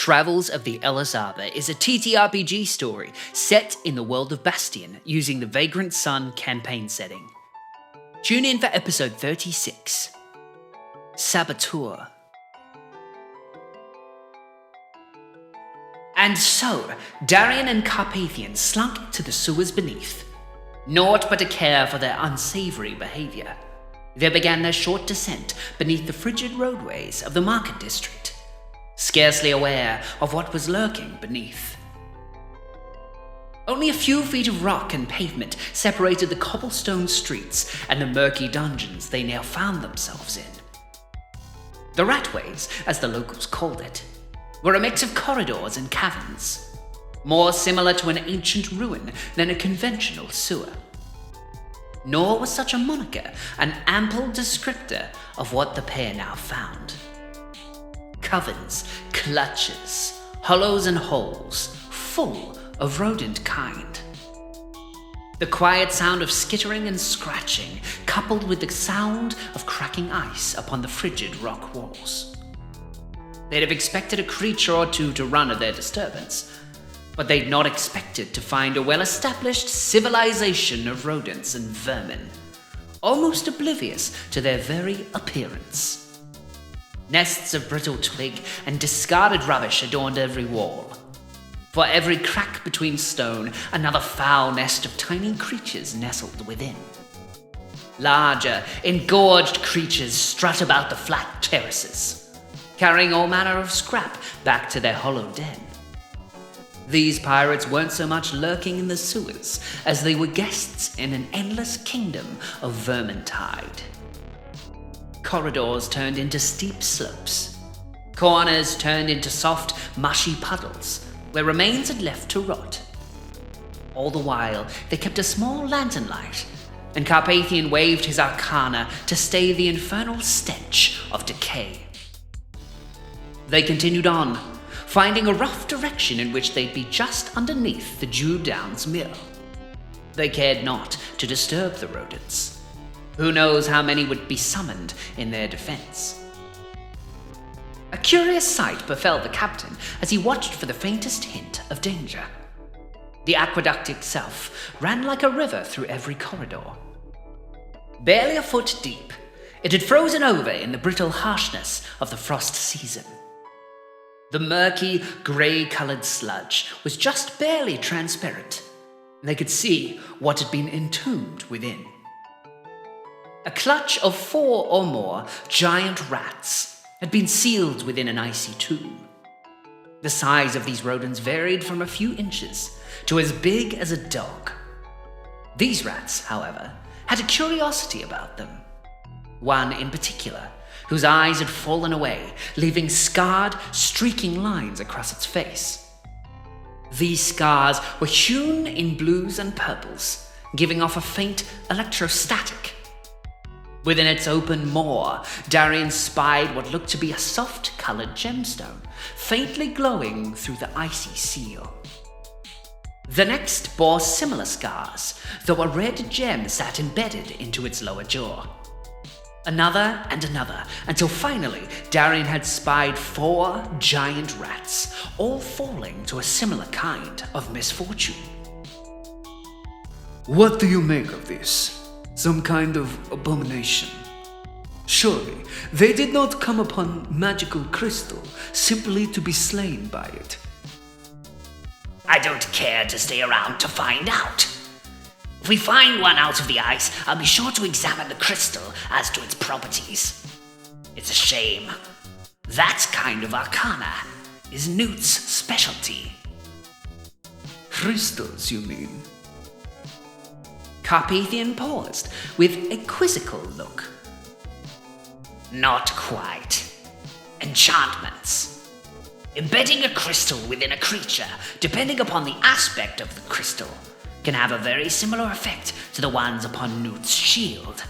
Travels of the Ellis Arbor is a TTRPG story set in the world of Bastion using the Vagrant Sun campaign setting. Tune in for episode 36, Saboteur. And so, Darian and Carpathian slunk to the sewers beneath. Naught but a care for their unsavory behavior. They began their short descent beneath the frigid roadways of the market district, scarcely aware of what was lurking beneath. Only a few feet of rock and pavement separated the cobblestone streets and the murky dungeons they now found themselves in. The ratways, as the locals called it, were a mix of corridors and caverns, more similar to an ancient ruin than a conventional sewer. Nor was such a moniker an ample descriptor of what the pair now found. Covens, clutches, hollows and holes, full of rodent kind. The quiet sound of skittering and scratching, coupled with the sound of cracking ice upon the frigid rock walls. They'd have expected a creature or two to run at their disturbance, but they'd not expected to find a well-established civilization of rodents and vermin, almost oblivious to their very appearance. Nests of brittle twig and discarded rubbish adorned every wall. For every crack between stone, another foul nest of tiny creatures nestled within. Larger, engorged creatures strut about the flat terraces, carrying all manner of scrap back to their hollow den. These pirates weren't so much lurking in the sewers as they were guests in an endless kingdom of vermintide. Corridors turned into steep slopes. Corners turned into soft, mushy puddles where remains had left to rot. All the while, they kept a small lantern light, and Carpathian waved his arcana to stay the infernal stench of decay. They continued on, finding a rough direction in which they'd be just underneath the Dew Downs mill. They cared not to disturb the rodents. Who knows how many would be summoned in their defense? A curious sight befell the captain as he watched for the faintest hint of danger. The aqueduct itself ran like a river through every corridor. Barely a foot deep, it had frozen over in the brittle harshness of the frost season. The murky, grey-coloured sludge was just barely transparent, and they could see what had been entombed within. A clutch of 4 or more giant rats had been sealed within an icy tomb. The size of these rodents varied from a few inches to as big as a dog. These rats, however, had a curiosity about them. One in particular, whose eyes had fallen away, leaving scarred, streaking lines across its face. These scars were hewn in blues and purples, giving off a faint electrostatic. Within its open maw, Darian spied what looked to be a soft-coloured gemstone, faintly glowing through the icy seal. The next bore similar scars, though a red gem sat embedded into its lower jaw. Another and another, until finally Darian had spied 4 giant rats, all falling to a similar kind of misfortune. What do you make of this? Some kind of abomination? Surely they did not come upon magical crystal simply to be slain by it. I don't care to stay around to find out. If we find one out of the ice, I'll be sure to examine the crystal as to its properties. It's a shame. That kind of arcana is Nout's specialty. Crystals, you mean? Carpathian paused with a quizzical look. Not quite. Enchantments. Embedding a crystal within a creature, depending upon the aspect of the crystal, can have a very similar effect to the ones upon Nout's shield.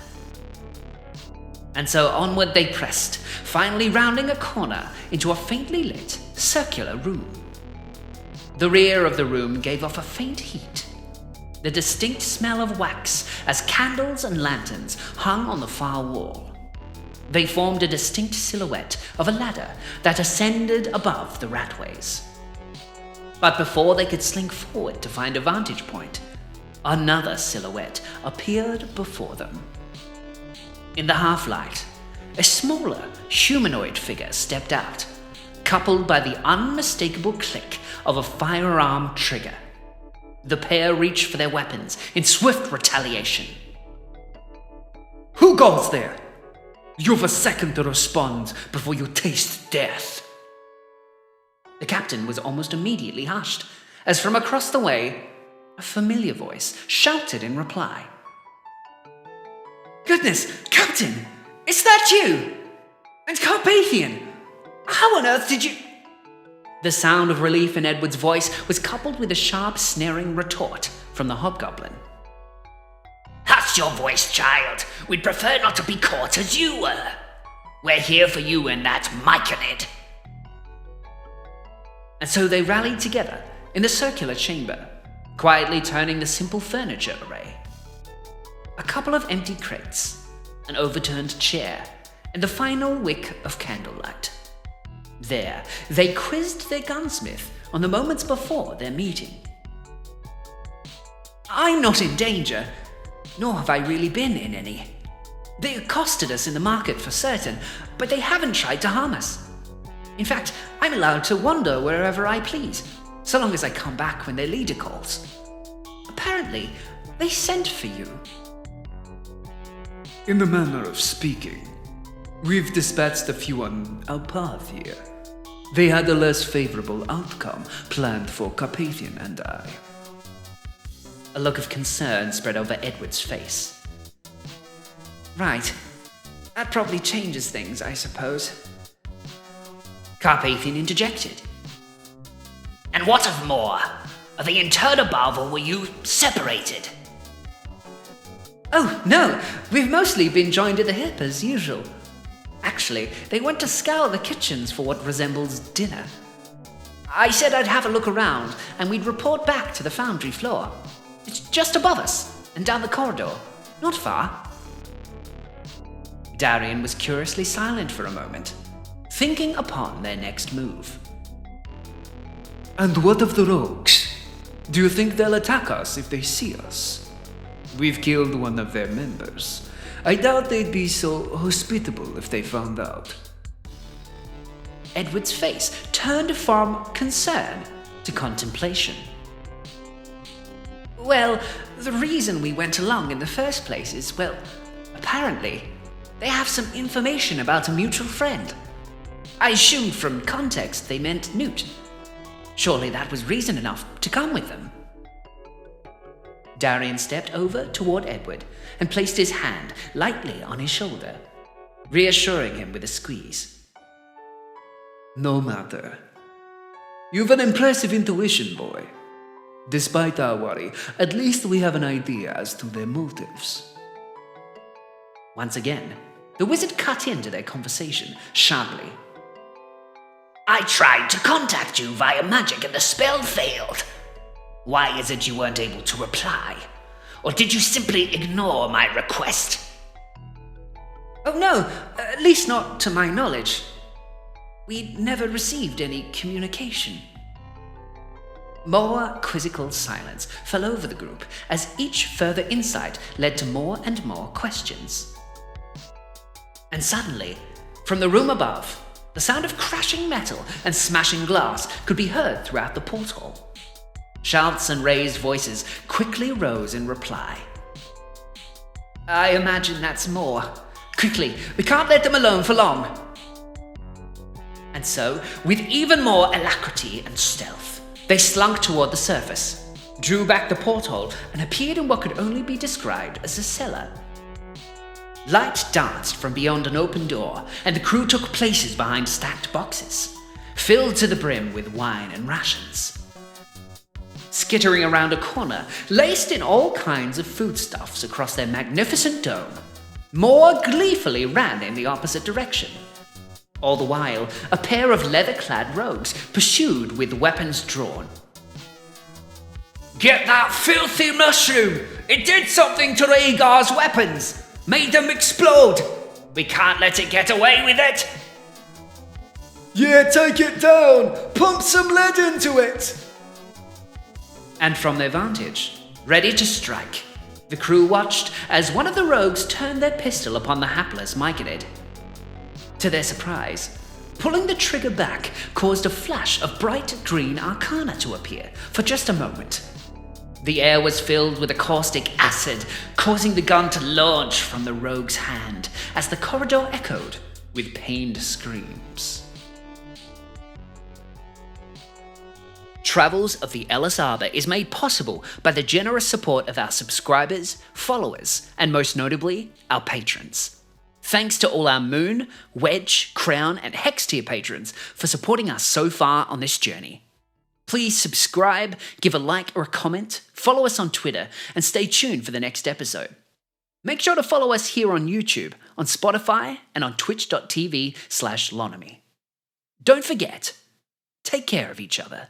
And so onward they pressed, finally rounding a corner into a faintly lit, circular room. The rear of the room gave off a faint heat, the distinct smell of wax as candles and lanterns hung on the far wall. they formed a distinct silhouette of a ladder that ascended above the ratways. But before they could slink forward to find a vantage point, another silhouette appeared before them. In the half-light, a smaller, humanoid figure stepped out, coupled by the unmistakable click of a firearm trigger. The pair reached for their weapons in swift retaliation. Who goes there? You've a second to respond before you taste death. The captain was almost immediately hushed, as from across the way, a familiar voice shouted in reply. Goodness, Captain! Is that you? And Carpathian! How on earth did you... The sound of relief in Edward's voice was coupled with a sharp, snaring retort from the hobgoblin. Hush your voice, child. We'd prefer not to be caught as you were. We're here for you and that Myconid. And so they rallied together in the circular chamber, quietly turning the simple furniture array. A couple of empty crates, an overturned chair, and the final wick of candlelight. There, they quizzed their gunsmith on the moments before their meeting. I'm not in danger, nor have I really been in any. They accosted us in the market for certain, but they haven't tried to harm us. In fact, I'm allowed to wander wherever I please, so long as I come back when their leader calls. Apparently, they sent for you. In the manner of speaking, we've dispatched a few on our path here. They had a less favorable outcome planned for Carpathian and I. A look of concern spread over Edward's face. Right. That probably changes things, I suppose. Carpathian interjected. And what of more? Are they interred above or were you separated? Oh, no, we've mostly been joined at the hip as usual. Actually, they went to scour the kitchens for what resembles dinner. I said I'd have a look around and we'd report back to the foundry floor. It's just above us and down the corridor, not far. Darian was curiously silent for a moment, thinking upon their next move. And what of the rogues? Do you think they'll attack us if they see us? We've killed one of their members. I doubt they'd be so hospitable if they found out. Edward's face turned from concern to contemplation. Well, the reason we went along in the first place is, well, apparently, they have some information about a mutual friend. I assumed from context they meant Nout. Surely that was reason enough to come with them. Darian stepped over toward Edward and placed his hand lightly on his shoulder, reassuring him with a squeeze. No matter. You've an impressive intuition, boy. Despite our worry, at least we have an idea as to their motives. Once again, the wizard cut into their conversation sharply. I tried to contact you via magic and the spell failed. Why is it you weren't able to reply? Or did you simply ignore my request? Oh no, at least not to my knowledge. We'd never received any communication. More quizzical silence fell over the group as each further insight led to more and more questions. And suddenly, from the room above, the sound of crashing metal and smashing glass could be heard throughout the porthole. Shouts and raised voices quickly rose in reply. I imagine that's more. Quickly, we can't let them alone for long. And so, with even more alacrity and stealth, they slunk toward the surface, drew back the porthole, and appeared in what could only be described as a cellar. Light danced from beyond an open door, and the crew took places behind stacked boxes, filled to the brim with wine and rations. Skittering around a corner, laced in all kinds of foodstuffs across their magnificent dome, more gleefully ran in the opposite direction. All the while, a pair of leather-clad rogues pursued with weapons drawn. Get that filthy mushroom! It did something to Rhaegar's weapons! Made them explode! We can't let it get away with it! Yeah, take it down! Pump some lead into it! And from their vantage, ready to strike, the crew watched as one of the rogues turned their pistol upon the hapless Myconid. To their surprise, pulling the trigger back caused a flash of bright green arcana to appear for just a moment. The air was filled with a caustic acid, causing the gun to launch from the rogue's hand as the corridor echoed with pained screams. Travels of the Ellis Arbor is made possible by the generous support of our subscribers, followers, and most notably, our patrons. Thanks to all our Moon, Wedge, Crown, and Hex tier patrons for supporting us so far on this journey. Please subscribe, give a like or a comment, follow us on Twitter, and stay tuned for the next episode. Make sure to follow us here on YouTube, on Spotify, and on twitch.tv/lonomy. Don't forget, take care of each other.